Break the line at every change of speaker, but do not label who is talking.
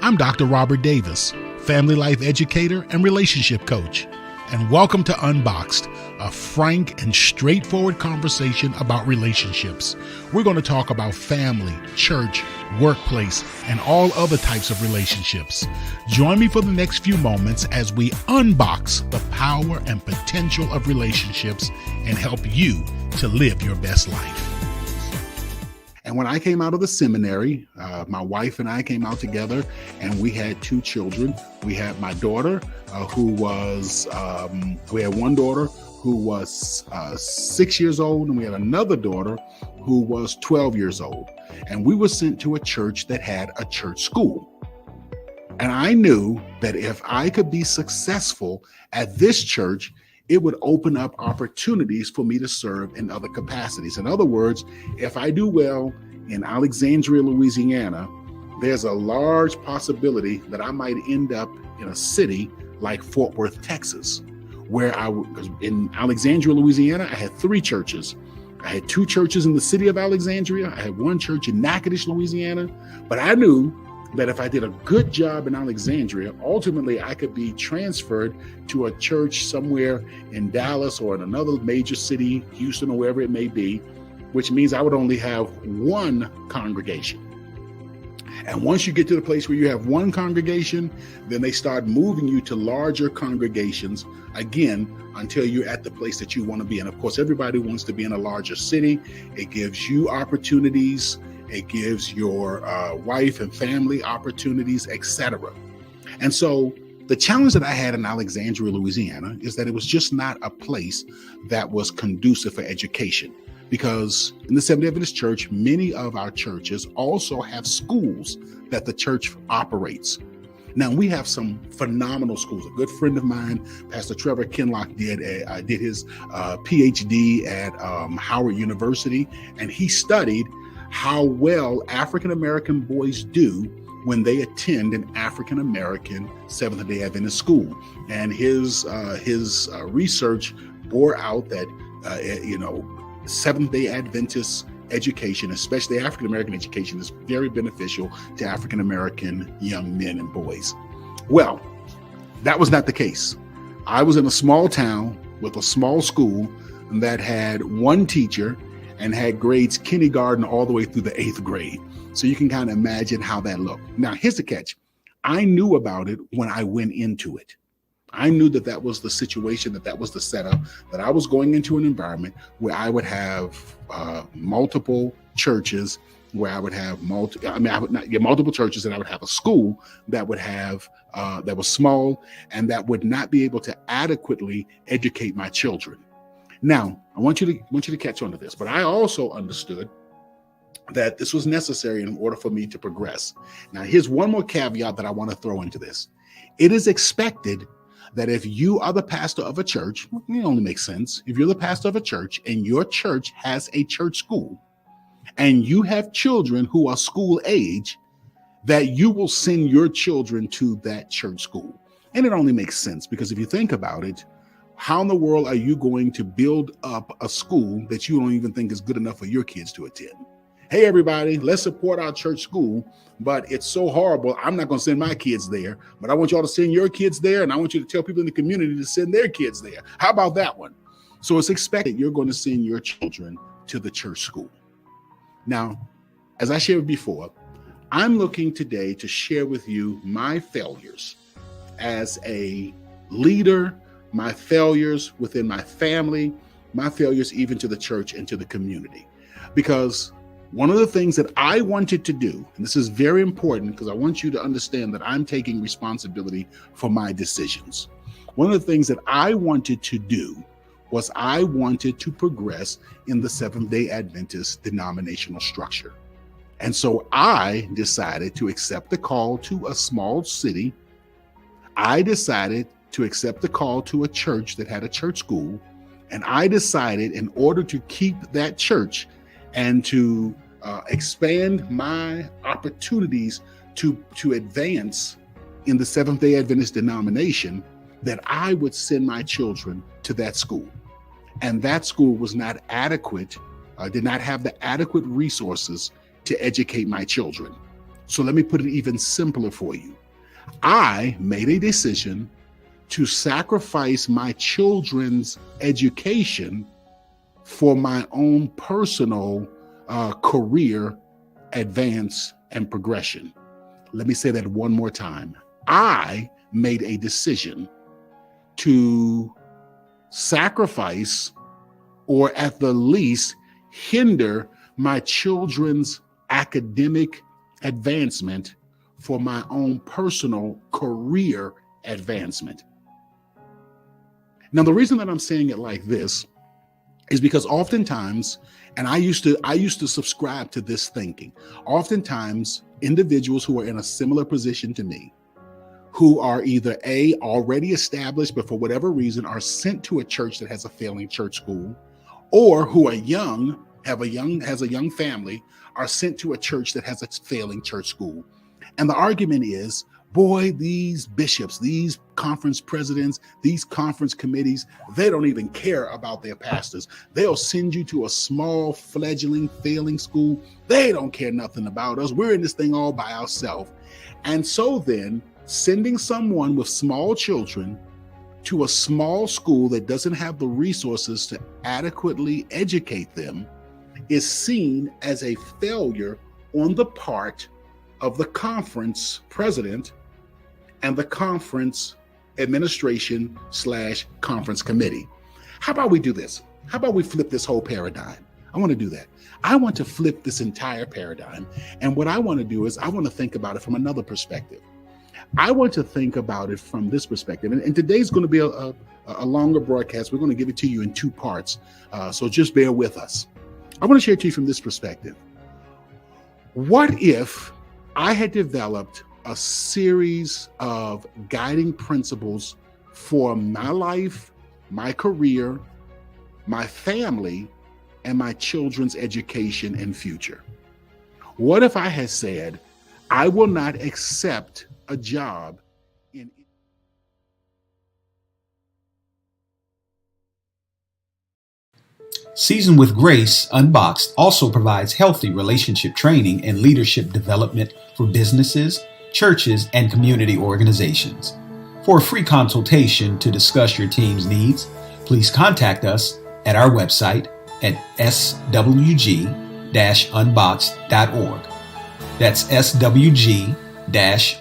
I'm Dr. Robert Davis, family life educator and relationship coach, and welcome to UnBoxed, a frank and straightforward conversation about relationships. We're going to talk about family, church, workplace, and all other types of relationships. Join me for the next few moments as we unbox the power and potential of relationships and help you to live your best life. And when I came out of the seminary, my wife and I came out together and we had two children. We had my daughter, we had one daughter who was 6 years old, and we had another daughter who was 12 years old. And we were sent to a church that had a church school. And I knew that if I could be successful at this church, it would open up opportunities for me to serve in other capacities. In other words, if I do well in Alexandria, Louisiana, there's a large possibility that I might end up in a city like Fort Worth, Texas, where in Alexandria, Louisiana, I had three churches. I had two churches in the city of Alexandria. I had one church in Natchitoches, Louisiana. But I knew that if I did a good job in Alexandria, ultimately I could be transferred to a church somewhere in Dallas or in another major city, Houston or wherever it may be, which means I would only have one congregation. And once you get to the place where you have one congregation, then they start moving you to larger congregations, again, until you're at the place that you want to be. And of course, everybody wants to be in a larger city. It gives you opportunities. It gives your wife and family opportunities, etc. And so the challenge that I had in Alexandria, Louisiana, is that it was just not a place that was conducive for education. Because in the Seventh-day Adventist Church, many of our churches also have schools that the church operates. Now, we have some phenomenal schools. A good friend of mine, Pastor Trevor Kinlock, did his PhD at Howard University, and he studied how well African-American boys do when they attend an African-American Seventh-day Adventist school. And his research bore out that, Seventh-day Adventist education, especially African-American education, is very beneficial to African-American young men and boys. Well, that was not the case. I was in a small town with a small school that had one teacher and had grades kindergarten all the way through the 8th grade. So you can kind of imagine how that looked. Now, here's the catch. I knew about it when I went into it. I knew that that was the situation, that was the setup, that I was going into an environment where I would have multiple churches, where I would have multiple churches, and I would have a school that would have that was small and that would not be able to adequately educate my children. Now, I want you to catch on to this, but I also understood that this was necessary in order for me to progress. Now, here's one more caveat that I want to throw into this. It is expected that if you are the pastor of a church, it only makes sense. If you're the pastor of a church and your church has a church school and you have children who are school age, that you will send your children to that church school. And it only makes sense because if you think about it, how in the world are you going to build up a school that you don't even think is good enough for your kids to attend? Hey, everybody, let's support our church school, but it's so horrible. I'm not going to send my kids there, but I want y'all to send your kids there, and I want you to tell people in the community to send their kids there. How about that one? So it's expected you're going to send your children to the church school. Now, as I shared before, I'm looking today to share with you my failures as a leader, my failures within my family, my failures even to the church and to the community. Because one of the things that I wanted to do, and this is very important because I want you to understand that I'm taking responsibility for my decisions. One of the things that I wanted to do was I wanted to progress in the Seventh-day Adventist denominational structure. And so I decided to accept the call to a small city. I decided to accept the call to a church that had a church school. And I decided in order to keep that church and to expand my opportunities to advance in the Seventh-day Adventist denomination, that I would send my children to that school. And that school was not adequate, did not have the adequate resources to educate my children. So let me put it even simpler for you. I made a decision to sacrifice my children's education for my own personal career advance and progression. Let me say that one more time. I made a decision to sacrifice, or at the least hinder, my children's academic advancement for my own personal career advancement. Now, the reason that I'm saying it like this is because oftentimes, and I used to subscribe to this thinking, oftentimes individuals who are in a similar position to me, who are either already established, but for whatever reason are sent to a church that has a failing church school, or who are young, has a young family, are sent to a church that has a failing church school. And the argument is, boy, these bishops, these conference presidents, these conference committees, they don't even care about their pastors. They'll send you to a small, fledgling, failing school. They don't care nothing about us. We're in this thing all by ourselves. And so then, sending someone with small children to a small school that doesn't have the resources to adequately educate them is seen as a failure on the part of the conference president and the conference administration / conference committee. How about we do this? How about we flip this whole paradigm? I want to do that. I want to flip this entire paradigm. And what I want to do is I want to think about it from another perspective. I want to think about it from this perspective. And today's going to be a longer broadcast. We're going to give it to you in two parts. So just bear with us. I want to share it to you from this perspective. What if I had developed a series of guiding principles for my life, my career, my family, and my children's education and future? What if I had said, I will not accept a job in...
Seasoned with Grace, Unboxed also provides healthy relationship training and leadership development for businesses, churches, and community organizations. For a free consultation to discuss your team's needs, please contact us at our website at swg-unboxed.org. That's swg-unboxed.org.